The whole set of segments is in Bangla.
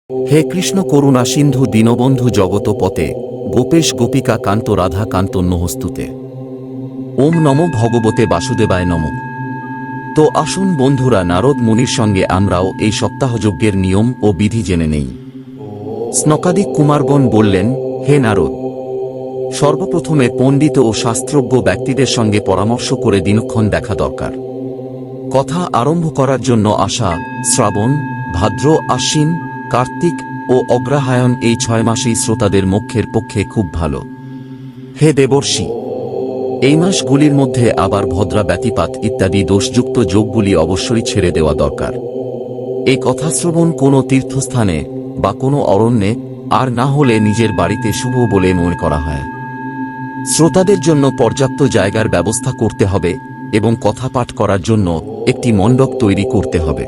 হে কৃষ্ণ করুণা সিন্ধু দীনবন্ধু জগত পতে গোপেশ গোপিকা কান্ত রাধা কান্ত নহস্তুতে। ওম নমো ভগবতে বাসুদেবায় নমঃ। তো আসুন বন্ধুরা, নারদ মুনির সঙ্গে আমরাও এই সপ্তাহযজ্ঞের নিয়ম ও বিধি জেনে নেই। স্নকাদিক কুমারগণ বললেন, হে নারদ, সর্বপ্রথমে পণ্ডিত ও শাস্ত্রজ্ঞ ব্যক্তিদের সঙ্গে পরামর্শ করে দিনক্ষণ দেখা দরকার। কথা আরম্ভ করার জন্য আষাঢ়, শ্রাবণ, ভাদ্র, আশ্বিন, কার্তিক ও অগ্রহায়ণ এই 6 মাসেই শ্রোতাদের মোক্ষের পক্ষে খুব ভালো। হে দেবর্ষি, এই মাসগুলির মধ্যে আবার ভদ্রা ব্যতিপাত ইত্যাদি দোষযুক্ত যোগগুলি অবশ্যই ছেড়ে দেওয়া দরকার। এই কথা শ্রবণ কোনো তীর্থস্থানে বা কোনো অরণ্যে, আর না হলে নিজের বাড়িতে শুভ বলে মনে করা হয়। শ্রোতাদের জন্য পর্যাপ্ত জায়গার ব্যবস্থা করতে হবে এবং কথা পাঠ করার জন্য একটি মণ্ডপ তৈরি করতে হবে।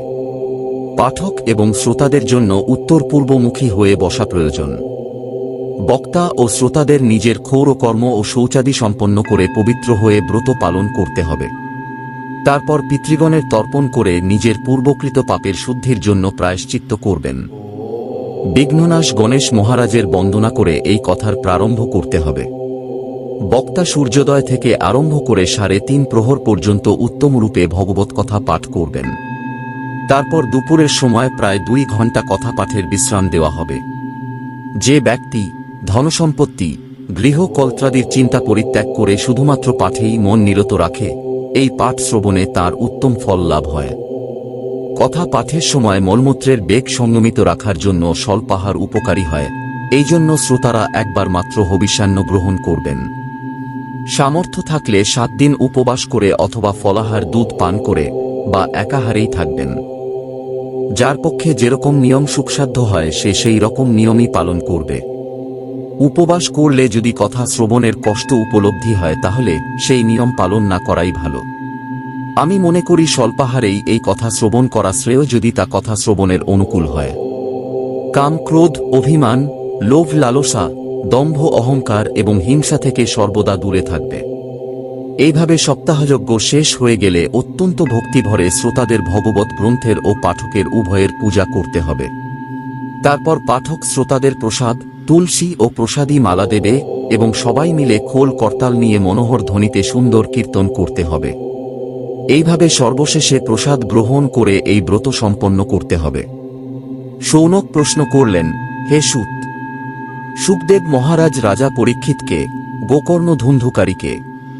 পাঠক এবং শ্রোতাদের জন্য উত্তর পূর্বমুখী হয়ে বসা প্রয়োজন। বক্তা ও শ্রোতাদের নিজের ক্ষৌরকর্ম ও শৌচাদি সম্পন্ন করে পবিত্র হয়ে ব্রত পালন করতে হবে। তারপর পিতৃগণের তর্পণ করে নিজের পূর্বকৃত পাপের শুদ্ধির জন্য প্রায়শ্চিত্ত করবেন। বিঘ্ননাশ গণেশ মহারাজের বন্দনা করে এই কথার প্রারম্ভ করতে হবে। বক্তা সূর্যোদয় থেকে আরম্ভ করে 3.5 প্রহর পর্যন্ত উত্তমরূপে ভগবত কথা পাঠ করবেন। তারপর দুপুরের সময় প্রায় 2 ঘণ্টা কথা পাঠের বিশ্রাম দেওয়া হবে। যে ব্যক্তি ধনসম্পত্তি, গৃহ কলত্রাদির চিন্তা পরিত্যাগ করে শুধুমাত্র পাঠেই মন নিরত রাখে, এই পাঠ শ্রবণে তার উত্তম ফল লাভ হয়। কথা পাঠের সময় মলমূত্রের বেগ সংযমিত রাখার জন্য স্বল্পাহার উপকারী হয়, এই জন্য শ্রোতারা একবার মাত্র হবিষ্যান্ন গ্রহণ করবেন। সামর্থ্য থাকলে 7 দিন উপবাস করে অথবা ফলাহার দুধ পান করে বা একাহারেই থাকবেন। যার পক্ষে যেরকম নিয়ম সুখসাধ্য হয় সে সেই রকম নিয়মই পালন করবে। উপবাস করলে যদি কথা শ্রবণের কষ্ট উপলব্ধি হয় তাহলে সেই নিয়ম পালন না করাই ভালো। আমি মনে করি স্বল্পাহারেই এই কথা শ্রবণ করা শ্রেয়, যদি তা কথা শ্রবণের অনুকূল হয়। কাম, ক্রোধ, অভিমান, লোভ, লালসা, দম্ভ, অহংকার এবং হিংসা থেকে সর্বদা দূরে থাকবে। এইভাবে সপ্তাহযজ্ঞ শেষ হয়ে গেলে অত্যন্ত ভক্তিভরে শ্রোতাদের ভগবত গ্রন্থের ও পাঠকের উভয়ের পূজা করতে হবে। তারপর পাঠক শ্রোতাদের প্রসাদ, তুলসী ও প্রসাদী মালা দেবে এবং সবাই মিলে খোল করতাল নিয়ে মনোহর ধ্বনিতে সুন্দর কীর্তন করতে হবে। এইভাবে সর্বশেষে প্রসাদ গ্রহণ করে এই ব্রত সম্পন্ন করতে হবে। শৌনক প্রশ্ন করলেন, হে সুত, শুকদেব মহারাজ রাজা পরীক্ষিতকে, গোকর্ণ ধুন্ধুকারীকে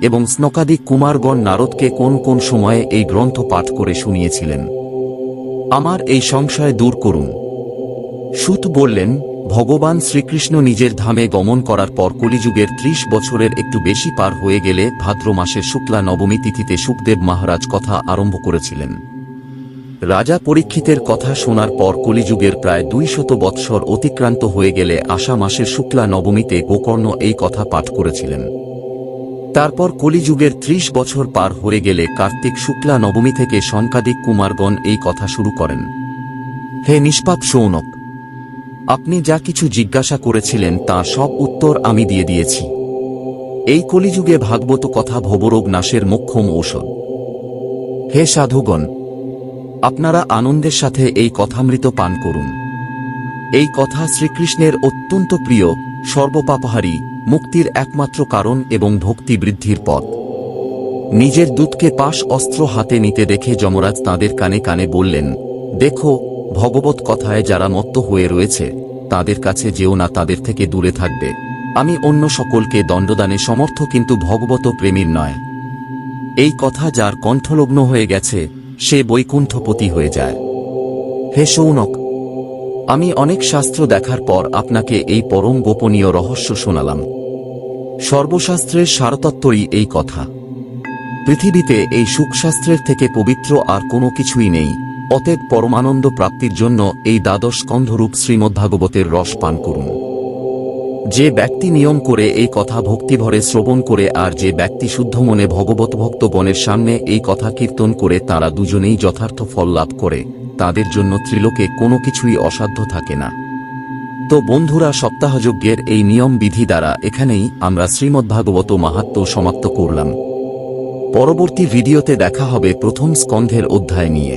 এবং স্নকাদিক কুমারগণ নারদকে কোন কোন সময়ে এই গ্রন্থ পাঠ করে শুনিয়েছিলেন? আমার এই সংশয় দূর করুন। সুত বললেন, ভগবান শ্রীকৃষ্ণ নিজের ধামে গমন করার পর কলিযুগের 30 বছরের একটু বেশি পার হয়ে গেলে ভাদ্র মাসের শুক্লা নবমী তিথিতে শুকদেব মহারাজ কথা আরম্ভ করেছিলেন। রাজা পরীক্ষিতের কথা শোনার পর কলিযুগের প্রায় 200 বৎসর অতিক্রান্ত হয়ে গেলে আষাঢ় মাসের শুক্লা নবমীতে গোকর্ণ এই কথা পাঠ করেছিলেন। তারপর কলিযুগের 30 বছর পার হয়ে গেলে কার্তিক শুক্লা নবমী থেকে সনকাদিক কুমারগণ এই কথা শুরু করেন। হে নিষ্পাপ শৌনক, আপনি যা কিছু জিজ্ঞাসা করেছিলেন তা সব উত্তর আমি দিয়ে দিয়েছি। এই কলিযুগে ভাগবত কথা ভবরোগ নাশের মোক্ষম ঔষধ। হে সাধুগণ, আপনারা আনন্দের সাথে এই কথামৃত পান করুন। এই কথা শ্রীকৃষ্ণের অত্যন্ত প্রিয়, সর্বপাপহারী, মুক্তির একমাত্র কারণ এবং ভক্তি বৃদ্ধির পথ। নিজের দূতকে পাশ অস্ত্র হাতে নিতে দেখে যমরাজ তাঁদের কানে কানে বললেন, দেখো, ভগবত কথায় যারা মত্ত হয়ে রয়েছে তাদের কাছে যেও না, তাদের থেকে দূরে থাকবে। আমি অন্য সকলকে দণ্ডদানে সমর্থ, কিন্তু ভগবত প্রেমীর নয়। এই কথা যার কণ্ঠলগ্ন হয়ে গেছে সে বৈকুণ্ঠপতি হয়ে যায়। হে শৌনক, আমি অনেক শাস্ত্র দেখার পর আপনাকে এই পরম গোপনীয় রহস্য শোনালাম। সর্বশাস্ত্রের সারতত্ত্বই এই কথা। পৃথিবীতে এই সুখশাস্ত্রের থেকে পবিত্র আর কোনো কিছুই নেই। অতএব পরমানন্দ প্রাপ্তির জন্য এই 12 স্কন্ধরূপ শ্রীমদ্ভাগবতের রস পান করুন। যে ব্যক্তি নিয়ম করে এই কথা ভক্তিভরে শ্রবণ করে আর যে ব্যক্তি শুদ্ধ মনে ভগবত ভক্তগণের সামনে এই কথা কীর্তন করে, তারা দুজনেই যথার্থ ফল লাভ করে। তাদের জন্য ত্রিলোকে কোনো কিছুই অসাধ্য থাকে না। তো বন্ধুরা, সপ্তাহযজ্ঞের এই নিয়ম বিধি দ্বারা এখানেই আমরা শ্রীমদ্ভাগবত মাহাত্ম্য সমাপ্ত করলাম। পরবর্তী ভিডিওতে দেখা হবে প্রথম স্কন্ধের অধ্যায় নিয়ে।